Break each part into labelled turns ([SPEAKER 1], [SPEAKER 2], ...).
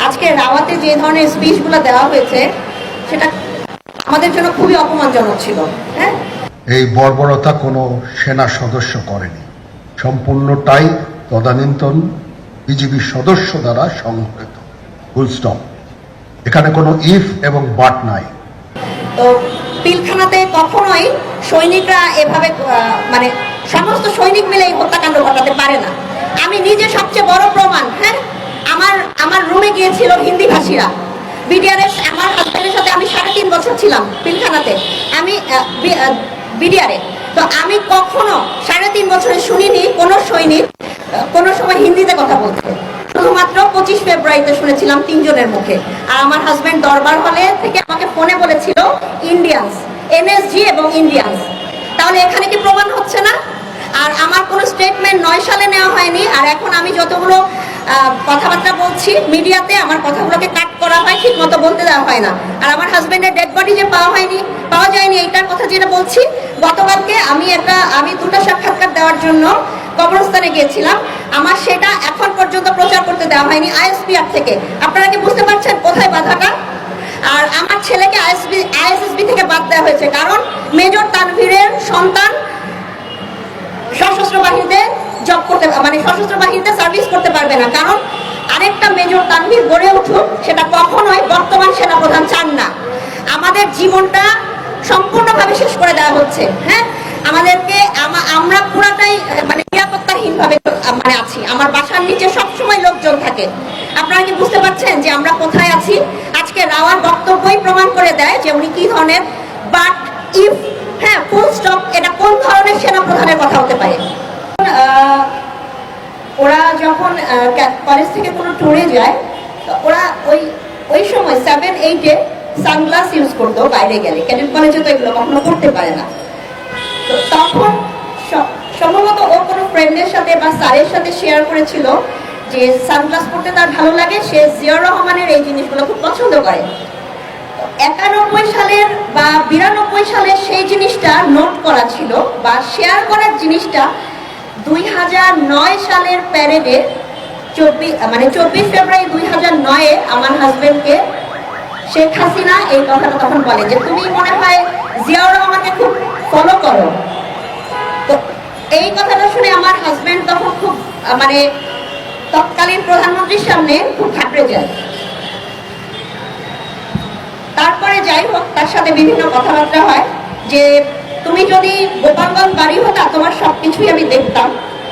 [SPEAKER 1] আজকে রাওয়াতে যে ধরনের স্পিচগুলো দেওয়া হয়েছে সেটা আমাদের জন্য খুবই অপমানজনক ছিল। হ্যাঁ,
[SPEAKER 2] এই বর্বরতা কোনো সেনা সদস্য করেনি, সম্পূর্ণটাই তদানীন্তন বিজিবি সদস্য দ্বারা সংঘটিত। Full stop. এখানে কোনো ইফ এবং বাট নাই।
[SPEAKER 1] তো পিলখানাতে কখনোই সৈনিকরা এভাবে মানে সমস্ত সৈনিক মিলে এই হত্যাকাণ্ড ঘটাতে পারে না। আমি নিজে সবচেয়ে বড় প্রমাণ। হ্যাঁ, আমার রুমে গিয়েছিল হিন্দি ভাষীরা। বিডিআরের আমার হাজবেন্ডের সাথে আমি 3.5 বছর ছিলাম পিলখানাতে, আমি বিডিআরে। তো আমি কখনো 3.5 বছরে শুনিনি কোনো সৈনিক কোনো সময় হিন্দিতে কথা বলতে। শুধুমাত্র 25 ফেব্রুয়ারিতে শুনেছিলাম 3 জনের মুখে। আর আমার হাজবেন্ড দরবার হলে থেকে আমাকে ফোনে বলেছিল ইন্ডিয়ানস, এনএসজি এবং ইন্ডিয়ানস। তাহলে এখানে কি প্রমাণ হচ্ছে না? আর আমার কোনো স্টেটমেন্ট 9 সালে নেওয়া হয়নি। আর এখন আমি যতগুলো কথাবার্তা বলছি মিডিয়াতে, আমার কথাগুলোকে কাট করা হয়, ঠিক মতো বলতে দেওয়া হয় না। আর আমার হাজবেন্ডের ডেড বডি যে পাওয়া যায়নি এইটার কথা যেটা বলছি, গতকালকে আমি 2টা সাক্ষাৎকার দেওয়ার জন্য কবরস্থানে গিয়েছিলাম। আমার সেটা এখন পর্যন্ত প্রচার করতে দেওয়া হয়নি আইএসপিআর থেকে। আপনারা কি বুঝতে পারছেন কোথায় বাধাটা? আর আমার ছেলেকে আইএসএসবি থেকে বাদ দেওয়া হয়েছে কারণ মেজর তানভীরের সন্তান সশস্ত্র বাহিনীতে জব করতে, মানে সশস্ত্র বাহিনীতে সার্ভিস করতে পারবে না, কারণ আরেকটা মেজর তানভীর গড়ে উঠুক সেটা কখনোই বর্তমান সেনাপ্রধান চান না। আমাদের জীবনটা সম্পূর্ণভাবে শেষ করে দেওয়া হচ্ছে। হ্যাঁ, আমাদেরকে আমরা পুরাটাই মানে নিরাপত্তাহীন ভাবে মানে আছি। আমার বাসার নিচে সবসময় লোকজন থাকে। আপনারা কি বুঝতে পারছেন যে আমরা কোথায় আছি? আজকে রাওয়ার বক্তব্যই প্রমাণ করে দেয় যে উনি কি ধরনের বাট ইফ, হ্যাঁ, ফুল স্টপ, এটা কোন ধরনের সেনাপ্রধানের কথা হতে পারে। ওরা যখন কলেজ থেকে কোনো ট্যুরে যায়, ওরা ওই সময় 7-8-এ সানগ্লাস ইউজ করতো বাইরে গেলে। ক্যাডেট কলেজে তো এগুলো কখনো করতে পারে না। তো তখন সম্ভবত ও কোনো ফ্রেন্ডের সাথে বা স্যারের সাথে শেয়ার করেছিল যে সানগ্লাস পরতে তার ভালো লাগে, সে জিয়াউর রহমানের এই জিনিসগুলো খুব পছন্দ করে। 91 সালের বা 92 সালের সেই জিনিসটা নোট করা ছিল বা শেয়ার করার জিনিসটা 2009 সালের প্যারেডে 24 ফেব্রুয়ারি 2009-এ আমার হাজবেন্ডকে শেখ হাসিনা এই কথাটা তখন বলে যে তুমি মনে হয় জিয়াউর রহমানকে খুব ফলো করো। তো এই কথাটা শুনে আমার হাজবেন্ড তখন খুব মানে তৎকালীন প্রধানমন্ত্রীর সামনে খুব ঘাবড়ে যায়। তারপরে যাই হোক, তার সাথে বিভিন্ন কথাবার্তা হয় যে তুমি যদি গোপালগঞ্জ বাড়ি হতা তোমার সবকিছুই আমি দেখতাম,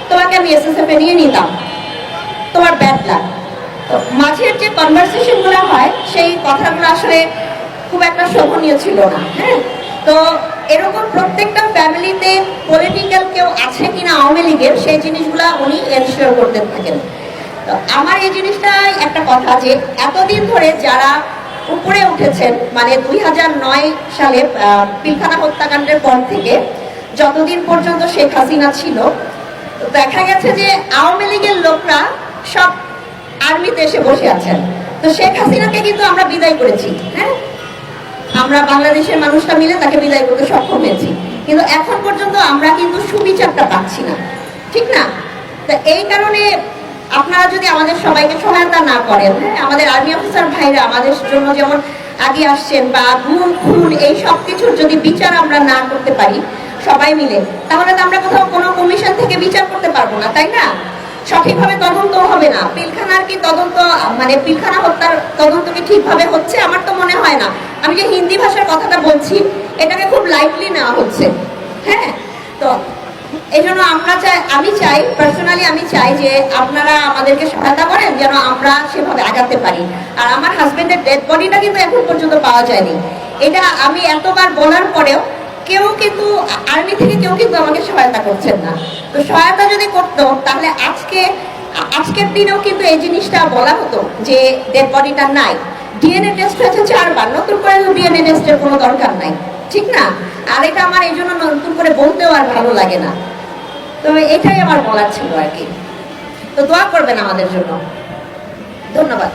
[SPEAKER 1] তোমাকে আমি এসএসএফ-এ নিয়ে নিতাম, তোমার ব্যাড লাক। তো মাঝের যে কনভারসেশনগুলো হয় সেই কথাগুলো আসলে খুব একটা শোভনীয় ছিল না। হ্যাঁ, তো এরকম প্রত্যেকটা ফ্যামিলিতে পলিটিক্যাল কেউ আছে কিনা আওয়ামী লীগের, সেই জিনিসগুলো উনি এনশিওর করতে থাকেন। তো আমার এই জিনিসটাই একটা কথা যে এতদিন ধরে যারা উপরে উঠেছেন, মানে 2009 সালে পিলখানা হত্যাকাণ্ডের পর থেকে যতদিন পর্যন্ত শেখ হাসিনা ছিল, দেখা গেছে যে আওয়ামী লীগের লোকরা সব আর্মিতে এসে বসে আছেন। তো শেখ হাসিনাকে কিন্তু আমরা বিদায় করেছি। হ্যাঁ, আমরা বাংলাদেশের মানুষরা মিলে তাকে বিদায় করতে সক্ষম হয়েছি, কিন্তু এখন পর্যন্ত আমরা কিন্তু সুবিচারটা পাচ্ছি না, ঠিক না? তো এই কারণে আপনারা যদি আমাদের সবাইকে সহায়তা না করেন, হ্যাঁ, আমাদের আর্মি অফিসার ভাইরা আমাদের জন্য যেমন আগে আসছেন, বা গুম খুন এই সব কিছুর যদি বিচার আমরা না করতে পারি সবাই মিলে, তাহলে তো আমরা কোথাও কোনো কমিশন থেকে বিচার করতে পারবো না, তাই না? সঠিকভাবে তদন্ত হবে না। পিলখানার কি তদন্ত, মানে পিলখানা হত্যার তদন্ত কি ঠিকভাবে হচ্ছে? আমার তো মনে হয় না। আমি যে হিন্দি ভাষার কথাটা বলছি এটাকে খুব লাইটলি নেওয়া হচ্ছে। হ্যাঁ, তো এই জন্য পার্সোনালি আমি চাই যে আপনারা আমাদেরকে সহায়তা করেন যেন আমরা সেভাবে আগাতে পারি। আর আমার হাজবেন্ডের ডেড বডিটা কিন্তু এখন পর্যন্ত পাওয়া যায়নি। এটা আমি এতবার বলার পরেও কেউ কিন্তু আর্মি থেকে কেউ কিন্তু আমাকে সহায়তা করছেন না। তো সহায়তা যদি করতো তাহলে আজকের দিনেও কিন্তু এই জিনিসটা বলা হতো যে ডেড বডিটা নাই। ডিএনএ টেস্ট হয়েছে 4বার, নতুন করে ডিএনএ টেস্টের কোনো দরকার নাই, ঠিক না? আর এটা আমার এই জন্য নতুন করে বলতেও আর ভালো লাগে না। তো এটাই আমার বলার ছিল আর কি। তো দোয়া করবেন আমাদের জন্য। ধন্যবাদ।